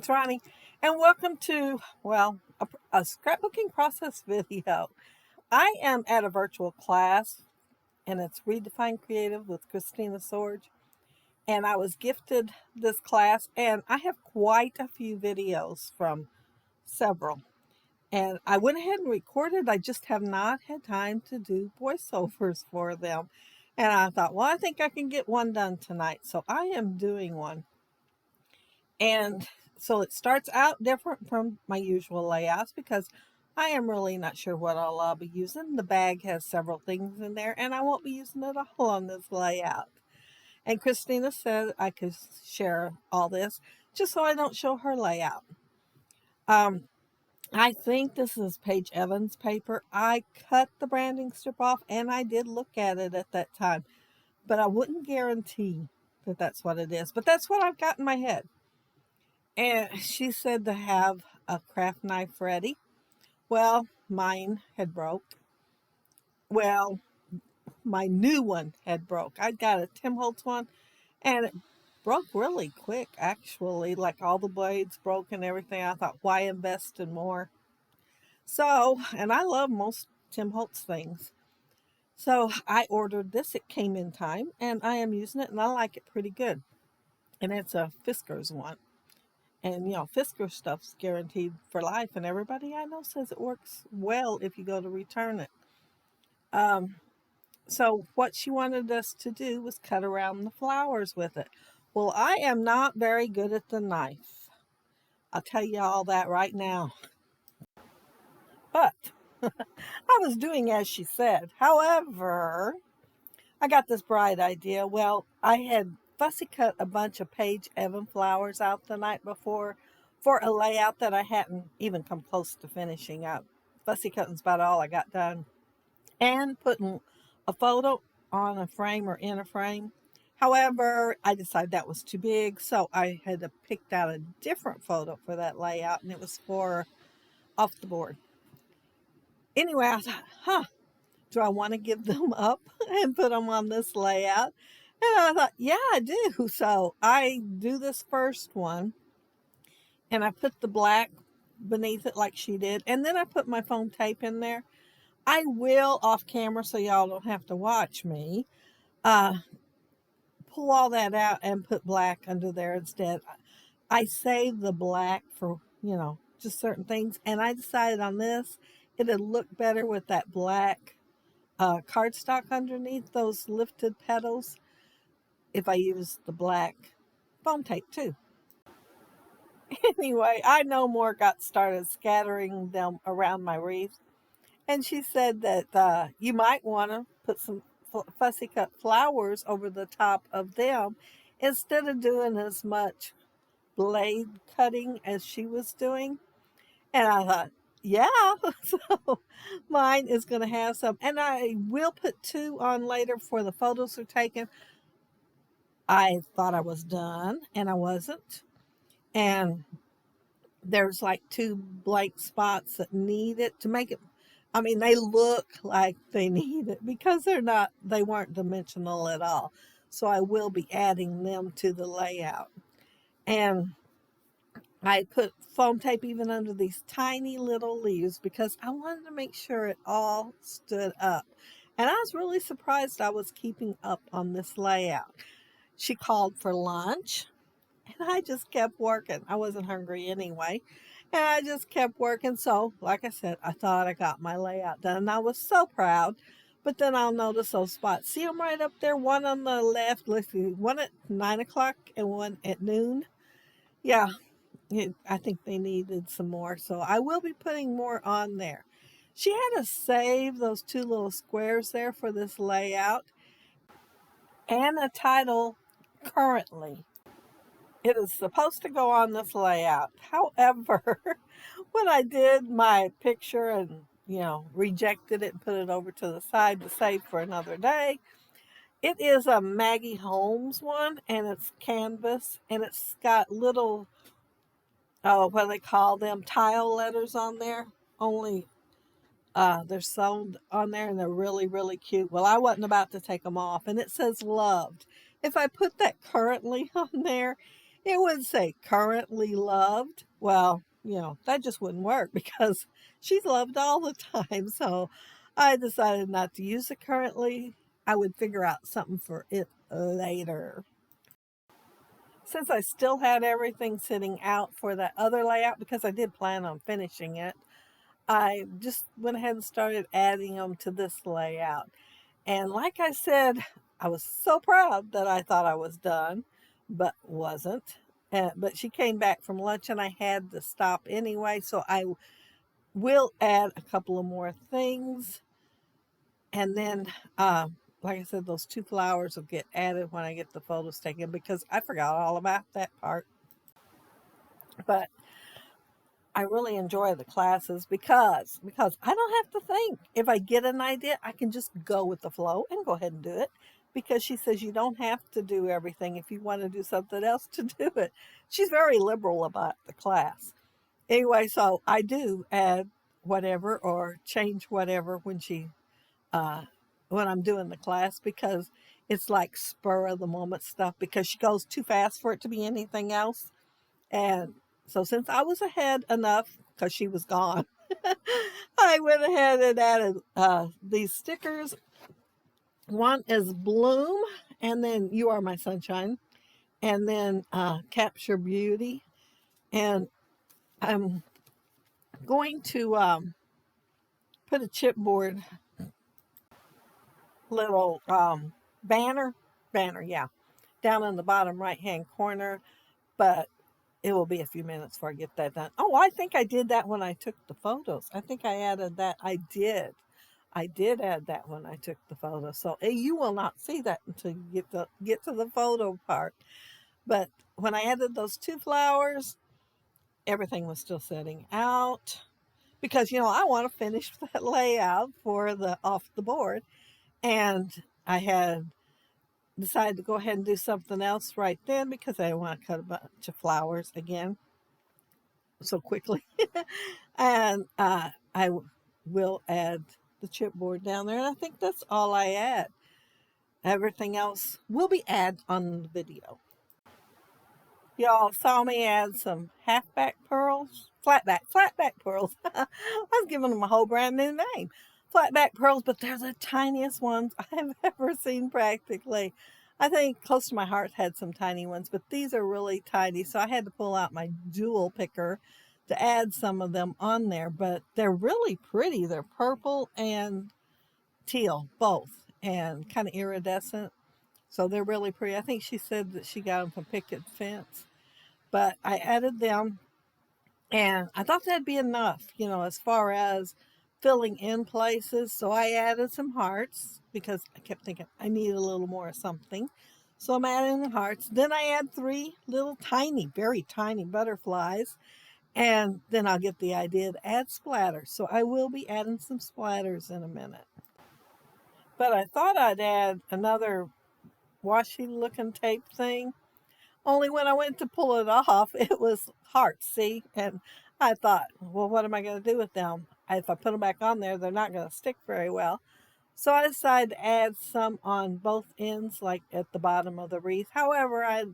it's Ronnie, and welcome to, a scrapbooking process video. I am at a virtual class, and it's Redefined Kreative with Khristina Sorge, and I was gifted this class, and I have quite a few videos from several. And I went ahead and recorded. I just have not had time to do voiceovers for them. And I thought, well, I think I can get one done tonight. So I am doing one. And so it starts out different from my usual layouts because I am really not sure what all I'll be using. The bag has several things in there and I won't be using it all on this layout. And Khristina said I could share all this just so I don't show her layout. I think this is Paige Evans paper. I cut the branding strip off and I did look at it at that time, but I wouldn't guarantee that that's what it is. But that's what I've got in my head. And she said to have a craft knife ready. Well, mine had broke. Well, my new one had broke. I got a Tim Holtz one and it broke really quick, actually. Like all the blades broke and everything. I thought, why invest in more? So, and I love most Tim Holtz things. So I ordered this. It came in time and I am using it and I like it pretty good. And it's a Fiskars one. And, Fisker stuff's guaranteed for life. And everybody I know says it works well if you go to return it. So what she wanted us to do was cut around the flowers with it. Well, I am not very good at the knife. I'll tell you all that right now. But I was doing as she said. However, I got this bright idea. Well, I had fussy cut a bunch of Paige Evans flowers out the night before for a layout that I hadn't even come close to finishing up. Fussy cutting's about all I got done. And putting a photo on a frame or in a frame. However, I decided that was too big, so I had to pick out a different photo for that layout, and it was for off the board. Anyway, I thought, do I want to give them up and put them on this layout? And I thought, yeah, I do. So I do this first one and I put the black beneath it like she did. And then I put my foam tape in there. I will off camera so y'all don't have to watch me. Pull all that out and put black under there instead. I saved the black for, just certain things. And I decided on this, it'd look better with that black cardstock underneath those lifted petals if I use the black foam tape too. Anyway, I no more got started scattering them around my wreath. And she said that you might want to put some fussy cut flowers over the top of them instead of doing as much blade cutting as she was doing. And I thought, yeah, so mine is going to have some. And I will put 2 on later before the photos are taken. I thought I was done, and I wasn't. And there's like 2 blank spots that need it to make it. I mean, they look like they need it because they weren't dimensional at all. So I will be adding them to the layout. And I put foam tape even under these tiny little leaves because I wanted to make sure it all stood up. And I was really surprised I was keeping up on this layout. She called for lunch and I just kept working. I wasn't hungry anyway. And I just kept working. So, like I said, I thought I got my layout done. And I was so proud. But then I'll notice those spots. See them right up there? One on the left. Let's see. One at 9 o'clock and one at noon. Yeah, I think they needed some more. So I will be putting more on there. She had to save those 2 little squares there for this layout. And a title, currently. It is supposed to go on this layout. However, when I did my picture and, rejected it and put it over to the side to save for another day, it is a Maggie Holmes one and it's canvas and it's got little, what do they call them, tile letters on there. Only they're sewn on there and they're really, really cute. Well, I wasn't about to take them off and it says loved. If I put that currently on there, It would say currently loved. Well, that just wouldn't work because she's loved all the time. So I decided not to use it currently. I would figure out something for it later. Since I still had everything sitting out for that other layout, because I did plan on finishing it, I just went ahead and started adding them to this layout. And like I said, I was so proud that I thought I was done, but wasn't. But she came back from lunch and I had to stop anyway. So I will add a couple of more things. And then, like I said, those two flowers will get added when I get the photos taken because I forgot all about that part. But I really enjoy the classes because I don't have to think. If I get an idea, I can just go with the flow and go ahead and do it. Because she says you don't have to do everything if you want to do something else to do it. She's very liberal about the class. Anyway, so I do add whatever or change whatever uh, when I'm doing the class because it's like spur of the moment stuff because she goes too fast for it to be anything else. And so since I was ahead enough, because she was gone, I went ahead and added these stickers. One is Bloom, and then You Are My Sunshine, and then Capture Beauty. And I'm going to put a chipboard little banner, yeah, down in the bottom right-hand corner, but it will be a few minutes before I get that done. Oh, I think I did that when I took the photos. I think I added that. I did. I did add that when I took the photo. So you will not see that until you get to the photo part. But when I added those two flowers, everything was still setting out because I want to finish that layout for the off the board. And I had decided to go ahead and do something else right then because I didn't want to cut a bunch of flowers again so quickly. And I will add the chipboard down there. And I think that's all I add. Everything else will be added on the video. Y'all saw me add some halfback pearls, flatback pearls. I was giving them a whole brand new name. Flatback pearls, but they're the tiniest ones I've ever seen practically. I think close to my heart had some tiny ones, but these are really tiny. So I had to pull out my jewel picker to add some of them on there, but they're really pretty. They're purple and teal, both, and kind of iridescent. So they're really pretty. I think she said that she got them from Picket Fence. But I added them and I thought that'd be enough, as far as filling in places. So I added some hearts because I kept thinking I need a little more of something. So I'm adding the hearts. Then I add three little tiny, very tiny butterflies. And then I'll get the idea to add splatters. So I will be adding some splatters in a minute. But I thought I'd add another washi looking tape thing. Only when I went to pull it off, it was hearts, see? And I thought, well, what am I going to do with them? If I put them back on there, they're not going to stick very well. So I decided to add some on both ends, like at the bottom of the wreath. However, I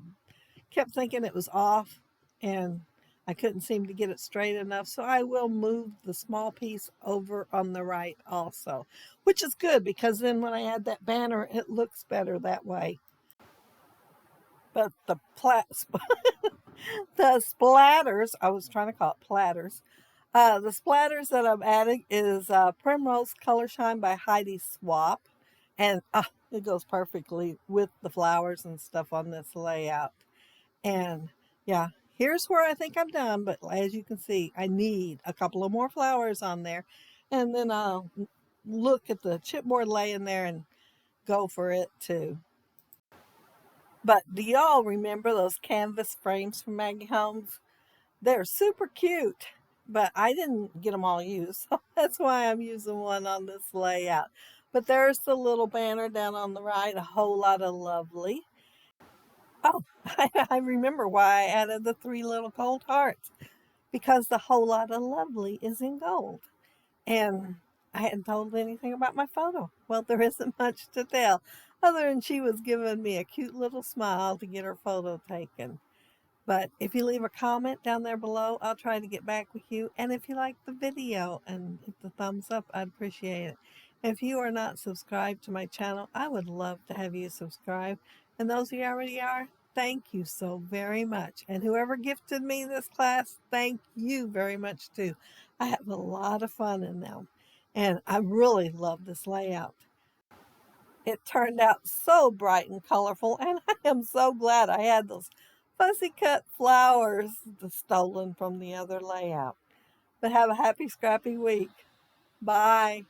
kept thinking it was off and I couldn't seem to get it straight enough. So I will move the small piece over on the right also, which is good because then when I add that banner, it looks better that way. But the splatters, I was trying to call it platters. The splatters that I'm adding is Primrose Color Shine by Heidi Swap. And it goes perfectly with the flowers and stuff on this layout. And yeah, here's where I think I'm done. But as you can see, I need a couple of more flowers on there. And then I'll look at the chipboard laying there and go for it too. But do y'all remember those canvas frames from Maggie Holmes? They're super cute, but I didn't get them all used, so that's why I'm using one on this layout. But there's the little banner down on the right, a whole lot of lovely. Oh, I remember why I added the three little gold hearts, because the whole lot of lovely is in gold. And I hadn't told anything about my photo. Well, there isn't much to tell, other than she was giving me a cute little smile to get her photo taken. But if you leave a comment down there below, I'll try to get back with you. And if you like the video and hit the thumbs up, I'd appreciate it. If you are not subscribed to my channel, I would love to have you subscribe. And those of you already are, thank you so very much. And whoever gifted me this class, thank you very much too. I have a lot of fun in them. And I really love this layout. It turned out so bright and colorful, and I am so glad I had those fussy cut flowers stolen from the other layout. But have a happy, scrappy week. Bye.